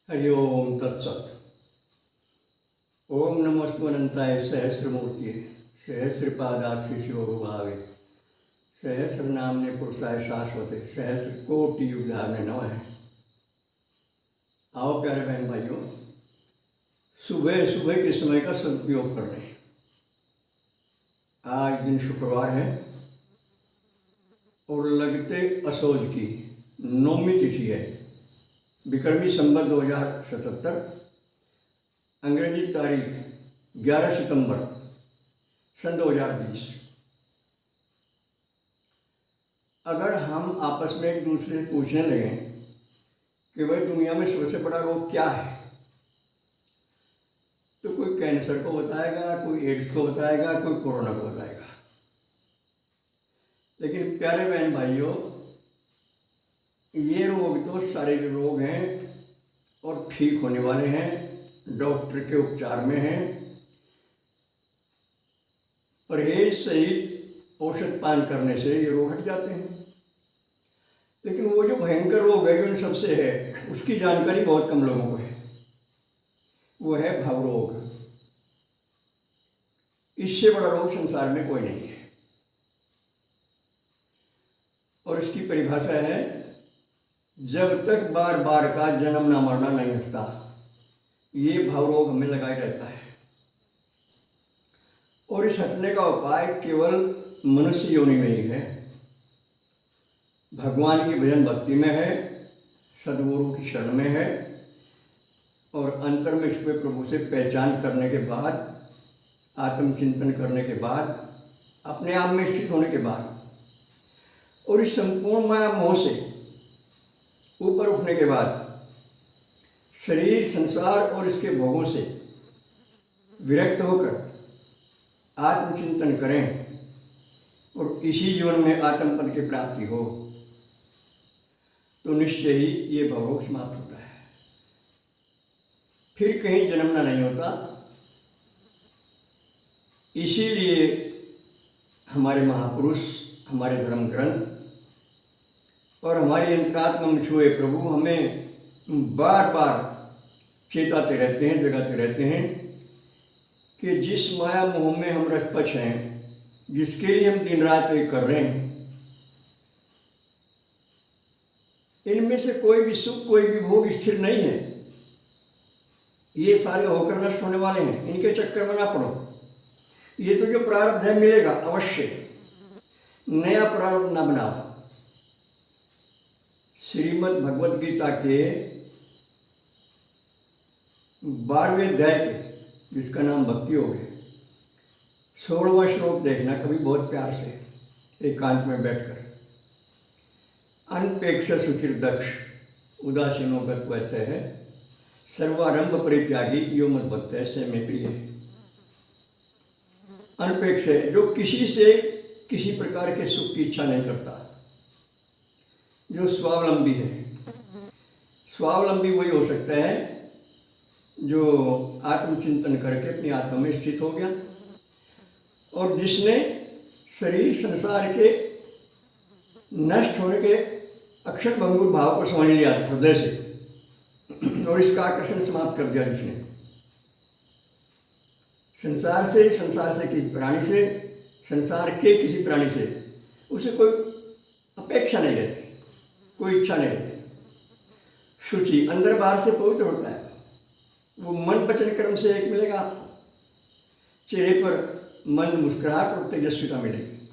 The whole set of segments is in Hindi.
हरि ओम तत्सत। ओम नमोस्तु अनंताय सहस्रमूर्ति सहस्रपादाक्षि शिवभावे सहस्र नामने पुरुषाय शाश्वते सहस्र कोटि युगाने नमः। आओ प्यारे बहन भाइयों, सुबह सुबह के समय का सदुपयोग कर लें। आज दिन शुक्रवार है और लगते असोज की 9वीं तिथि है। विक्रमी संवत 2077, अंग्रेजी तारीख 11 सितंबर सन 2020। अगर हम आपस में एक दूसरे से पूछने लगें कि भाई दुनिया में सबसे बड़ा रोग क्या है, तो कोई कैंसर को बताएगा, कोई एड्स को बताएगा, कोई कोरोना को बताएगा। लेकिन प्यारे बहन भाइयों, ये रोग तो शारीरिक रोग हैं और ठीक होने वाले हैं, डॉक्टर के उपचार में हैं। परहेज सहित औषध पान करने से ये रोग हट जाते हैं। लेकिन वो जो भयंकर रोग है जो इन सबसे है, उसकी जानकारी बहुत कम लोगों को है। वो है भवरोग। इससे बड़ा रोग संसार में कोई नहीं है। और इसकी परिभाषा है, जब तक बार बार का जन्म ना मरना नहीं हटता, ये भवरोग हमें लगाए रहता है। और इस हटने का उपाय केवल मनुष्य योनि में ही है। भगवान की भजन भक्ति में है, सद्गुरु की शरण में है, और अंतर में छुपे प्रभु से पहचान करने के बाद, आत्मचिंतन करने के बाद, अपने आप में स्थित होने के बाद, और इस संपूर्ण माया मोह से ऊपर उठने के बाद शरीर, संसार और इसके भोगों से विरक्त होकर आत्मचिंतन करें और इसी जीवन में आत्मपद की प्राप्ति हो, तो निश्चय ही ये भवरोग समाप्त होता है। फिर कहीं जन्मना नहीं होता। इसीलिए हमारे महापुरुष, हमारे धर्म ग्रंथ और हमारी अंतरात्मा में छुए प्रभु हमें बार बार चेताते रहते हैं, जगाते रहते हैं कि जिस माया मोह में हम रचपच हैं, जिसके लिए हम दिन रात एक कर रहे हैं, इनमें से कोई भी सुख, कोई भी भोग स्थिर नहीं है। ये सारे होकर नष्ट होने वाले हैं। इनके चक्कर में ना पड़ो। ये तो जो प्रारब्ध है मिलेगा अवश्य, नया प्रारब्ध ना बनाओ। श्रीमद् भगवद गीता के 12वें अध्याय के, जिसका नाम भक्ति योग है, 16वां श्लोक देखना कभी बहुत प्यार से एकांत में बैठकर। अनपेक्ष सुचिर दक्ष उदासीनो गत्वैतः है सर्वारंभ परित्यागी यो मद भक्त से में प्रिय है। अनपेक्ष है जो किसी से किसी प्रकार के सुख की इच्छा नहीं करता, जो स्वावलंबी है। स्वावलंबी वही हो सकता है जो आत्मचिंतन करके अपनी आत्मा में स्थित हो गया और जिसने शरीर संसार के नष्ट होने के अक्षर भंगुर भाव को समझ लिया हृदय से और इसका आकर्षण समाप्त कर दिया। जिसने संसार से किसी प्राणी से, संसार के किसी प्राणी से उसे कोई अपेक्षा नहीं रहती, कोई इच्छा नहीं रहती। शुचि अंदर बाहर से पवित्र होता है। वो मन वचन कर्म से एक मिलेगा। चेहरे पर मन मुस्कुराहट और तेजस्विता मिलेगी।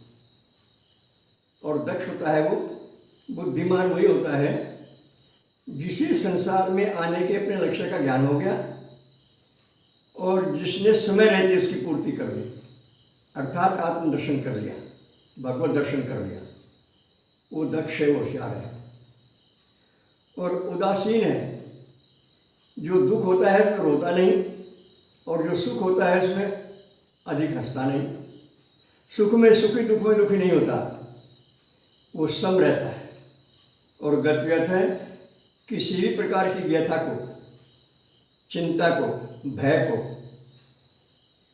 और दक्ष होता है वो, बुद्धिमान वही होता है जिसे संसार में आने के अपने लक्ष्य का ज्ञान हो गया और जिसने समय रहते इसकी पूर्ति कर ली, अर्थात आत्मदर्शन कर लिया, भगवत दर्शन कर लिया। वो दक्ष है, वो होशियार है। और उदासीन है, जो दुख होता है उसमें रोता नहीं और जो सुख होता है उसमें अधिक हंसता नहीं। सुख में सुखी, दुख में दुखी नहीं होता, वो सम रहता है। और गतव्यथ है, किसी भी प्रकार की व्यथा को, चिंता को, भय को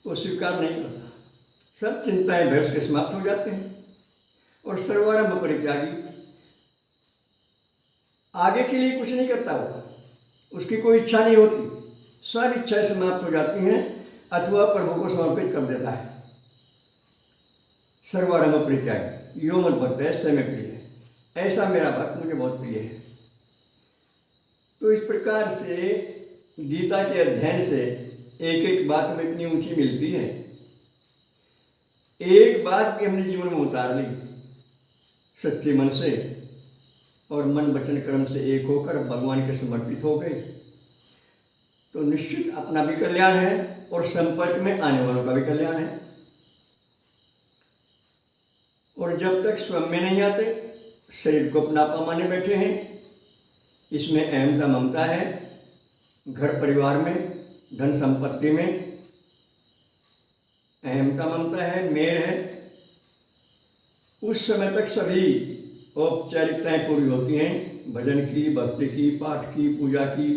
वो स्वीकार नहीं करता। सब चिंताएं भय से समाप्त हो जाते हैं। और सर्वारंभ परित्यागी, आगे के लिए कुछ नहीं करता वो, उसकी कोई इच्छा नहीं होती, सब इच्छाएं समाप्त हो जाती हैं अथवा प्रभु को समर्पित कर देता है। सर्वारंभ परित्यागी यो मत भक्त है स में प्रिय है, ऐसा मेरा भक्त मुझे बहुत प्रिय है। तो इस प्रकार से गीता के अध्ययन से एक एक बात में इतनी ऊंची मिलती है। एक बात भी हमने जीवन में उतार ली सच्चे मन से और मन वचन कर्म से एक होकर भगवान के समर्पित हो गए, तो निश्चित अपना भी कल्याण है और संपर्क में आने वालों का भी कल्याण है। और जब तक स्वयं में नहीं आते, शरीर को अपनापा माने बैठे हैं, इसमें अहमता ममता है, घर परिवार में धन संपत्ति में अहमता ममता है, मेर है, उस समय तक सभी औपचारिकताएं पूरी होती हैं, भजन की, भक्ति की, पाठ की, पूजा की,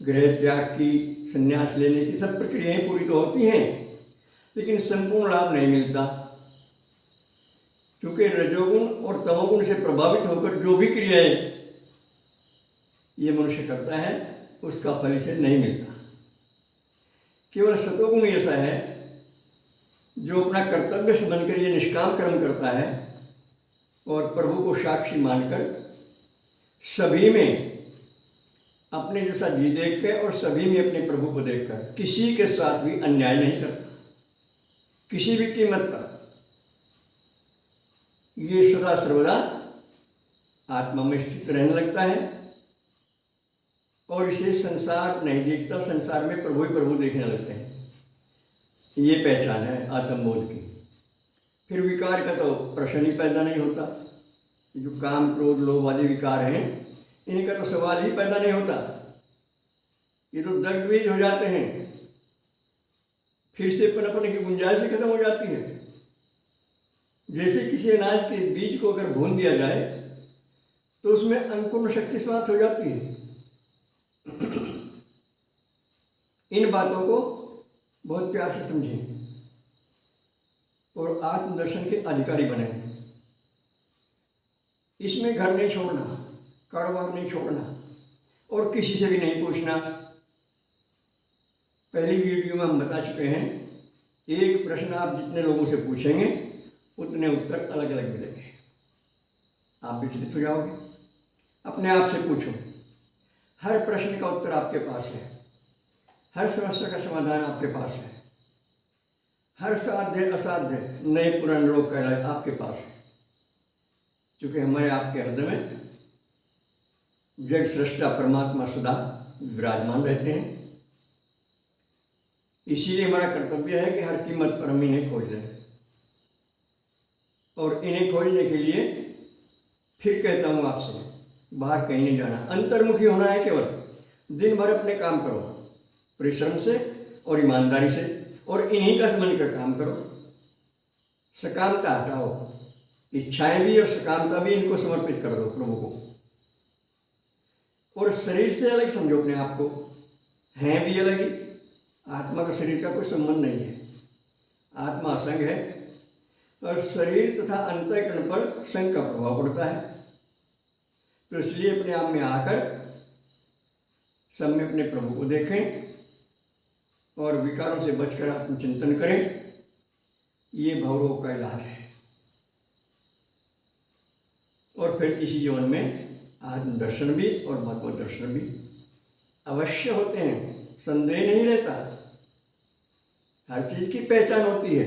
गृह त्याग की, संन्यास लेने की, सब प्रक्रियाएं पूरी तो होती हैं, लेकिन संपूर्ण लाभ नहीं मिलता। क्योंकि रजोगुण और तमोगुण से प्रभावित होकर जो भी क्रियाएं ये मनुष्य करता है उसका फल इसे नहीं मिलता। केवल सतोगुण ऐसा है जो अपना कर्तव्य से बनकर ये निष्काम कर्म करता है और प्रभु को साक्षी मानकर सभी में अपने जैसा जी देख कर और सभी में अपने प्रभु को देखकर किसी के साथ भी अन्याय नहीं करता, किसी भी कीमत पर। ये सदा सर्वदा आत्मा में स्थित रहने लगता है और इसे संसार नहीं देखता, संसार में प्रभु ही प्रभु देखने लगते हैं। ये पहचान है आत्मबोध की। फिर विकार का तो प्रश्न ही पैदा नहीं होता। जो काम क्रोध लोभ आदि विकार हैं, इनका तो सवाल ही पैदा नहीं होता। ये तो दग्धबीज हो जाते हैं, फिर से पनपने की गुंजाइश ही खत्म हो जाती है। जैसे किसी अनाज के बीज को अगर भून दिया जाए तो उसमें अंकुरण शक्ति समाप्त हो जाती है। इन बातों को बहुत प्यार से समझें और आत्मदर्शन के अधिकारी बने। इसमें घर नहीं छोड़ना, कारोबार नहीं छोड़ना और किसी से भी नहीं पूछना। पहली वीडियो में हम बता चुके हैं, एक प्रश्न आप जितने लोगों से पूछेंगे उतने उत्तर अलग अलग मिलेंगे, आप विचलित हो जाओगे। अपने आप से पूछो, हर प्रश्न का उत्तर आपके पास है, हर समस्या का समाधान आपके पास है, हर साध्य असाध्य नए पुराने रोग का इलाज आपके पास है। क्योंकि हमारे आपके हृदय में जग सृष्टा परमात्मा सदा विराजमान रहते हैं। इसीलिए हमारा कर्तव्य है कि हर कीमत पर हम इन्हें खोज लें। और इन्हें खोजने के लिए फिर कहता हूँ आपसे, बाहर कहीं नहीं जाना, अंतर्मुखी होना है। केवल दिन भर अपने काम करो परिश्रम से और ईमानदारी से, और इन्हीं का समझ कर काम करो। सकामता हटाओ, इच्छाएं भी और सकामता भी इनको समर्पित कर दो प्रभु को। और शरीर से अलग समझो अपने आप को, हैं भी अलग ही। आत्मा का शरीर का कोई संबंध नहीं है, आत्मा असंग है और शरीर तथा अंतःकरण पर संग का प्रभाव पड़ता है। तो इसलिए अपने आप में आकर सब में अपने प्रभु को देखें और विकारों से बचकर आत्मचिंतन करें। ये भवरोग का इलाज है। और फिर इसी जीवन में आत्मदर्शन भी और भगवत दर्शन भी अवश्य होते हैं, संदेह नहीं रहता। हर चीज की पहचान होती है,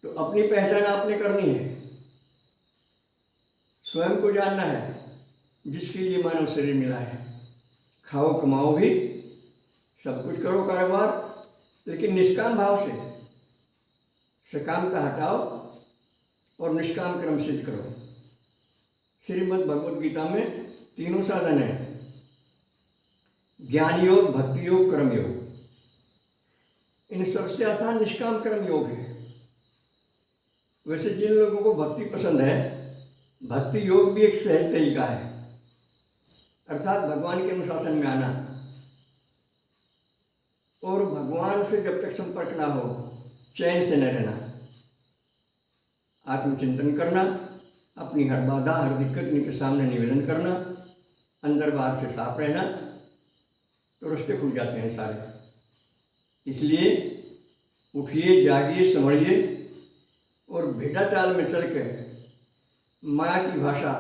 तो अपनी पहचान आपने करनी है, स्वयं को जानना है, जिसके लिए मानव शरीर मिला है। खाओ कमाओ भी, सब कुछ करो कारोबार, लेकिन निष्काम भाव से। सकामता हटाओ और निष्काम कर्म सिद्ध करो। श्रीमद् भगवद गीता में तीनों साधन है, ज्ञान योग, भक्ति योग, कर्म योग। इन सबसे आसान निष्काम कर्म योग है। वैसे जिन लोगों को भक्ति पसंद है, भक्ति योग भी एक सहज तरीका है, अर्थात भगवान के अनुशासन में आना और भगवान से जब तक संपर्क ना हो चैन से न रहना, आत्मचिंतन करना, अपनी हर बाधा हर दिक्कत इनके सामने निवेदन करना, अंदर बाहर से साफ रहना, तो रास्ते खुल जाते हैं सारे। इसलिए उठिए, जागिए, संभलिए और भेड़ा चाल में चल कर माया की भाषा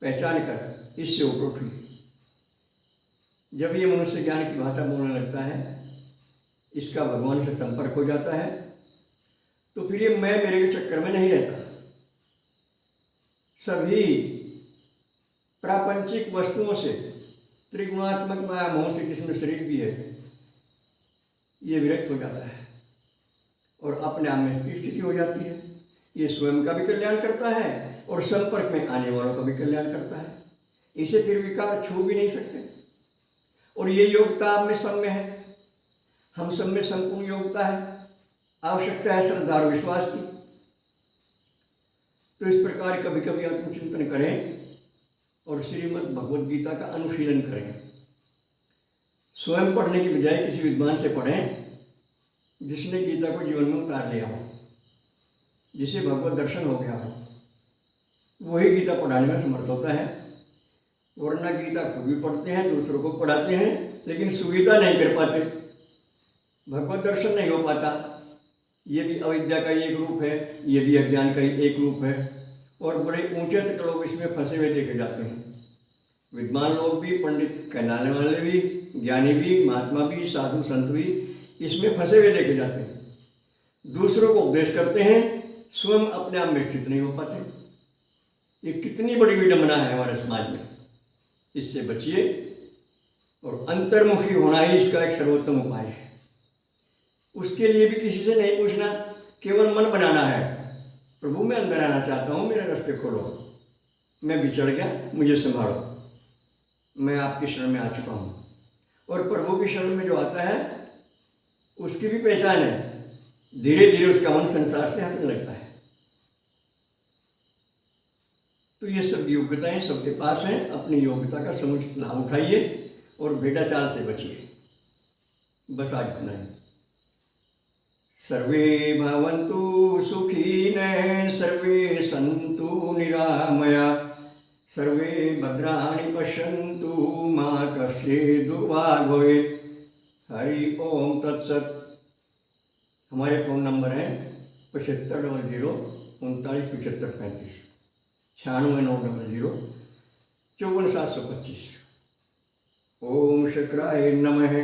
पहचान कर इससे उठिए। जब ये मनुष्य ज्ञान की भाषा बोलने लगता है, इसका भगवान से संपर्क हो जाता है, तो फिर ये मैं मेरे के चक्कर में नहीं रहता। सभी प्रापंचिक वस्तुओं से, त्रिगुणात्मक माया मोह से, जिसमें शरीर भी है, ये विरक्त हो जाता है और अपने आप में इसकी स्थिति हो जाती है। ये स्वयं का भी कल्याण करता है और संपर्क में आने वालों का भी कल्याण करता है। इसे फिर विकार छू भी नहीं सकते। और ये योग्यता आप में सब में है, हम सब में संपूर्ण योग्यता है। आवश्यकता है श्रद्धा और विश्वास की। तो इस प्रकार कभी कभी आत्मचिंतन करें और श्रीमद् भगवद गीता का अनुशीलन करें। स्वयं पढ़ने की बजाय किसी विद्वान से पढ़ें जिसने गीता को जीवन में उतार लिया हो, जिसे भगवत दर्शन हो गया हो। वही गीता पढ़ाने में समर्थ होता है। वरना गीता खुद भी पढ़ते हैं, दूसरों को पढ़ाते हैं, लेकिन सुविधा नहीं कर पाते, भगवत दर्शन नहीं हो पाता। ये भी अविद्या का एक रूप है, ये भी अज्ञान का एक रूप है। और बड़े ऊंचे तक लोग इसमें फंसे हुए देखे जाते हैं। विद्वान लोग भी, पंडित कहलाने वाले भी, ज्ञानी भी, महात्मा भी, साधु संत भी इसमें फंसे हुए देखे जाते हैं। दूसरों को उपदेश करते हैं, स्वयं अपने आप में स्थित नहीं हो पाते। ये कितनी बड़ी विडंबना है हमारे समाज में। इससे बचिए और अंतर्मुखी होना ही इसका एक सर्वोत्तम उपाय है। उसके लिए भी किसी से नहीं पूछना, केवल मन बनाना है, प्रभु मैं अंदर आना चाहता हूँ, मेरे रास्ते खोलो, मैं बिछड़ गया, मुझे संभालो, मैं आपकी शरण में आ चुका हूँ। और प्रभु की शरण में जो आता है उसकी भी पहचान है, धीरे धीरे उसका मन संसार से हटने लगता है। तो ये सब योग्यताएं सबके पास हैं। अपनी योग्यता का समुचित लाभ उठाइए और भेड़ा चाल से बचिए। बस आज इतना ही। सर्वे भवन्तु सुखिनः, सर्वे सन्तु निरामया, सर्वे भद्राणि पश्यन्तु, मा कश्चित् दुर्भाग् भवेत्। हरि ओम तत्सत। हमारे फोन नंबर है 7500 39 75 35, 96 900 54 725। ओम शंकराय नमः।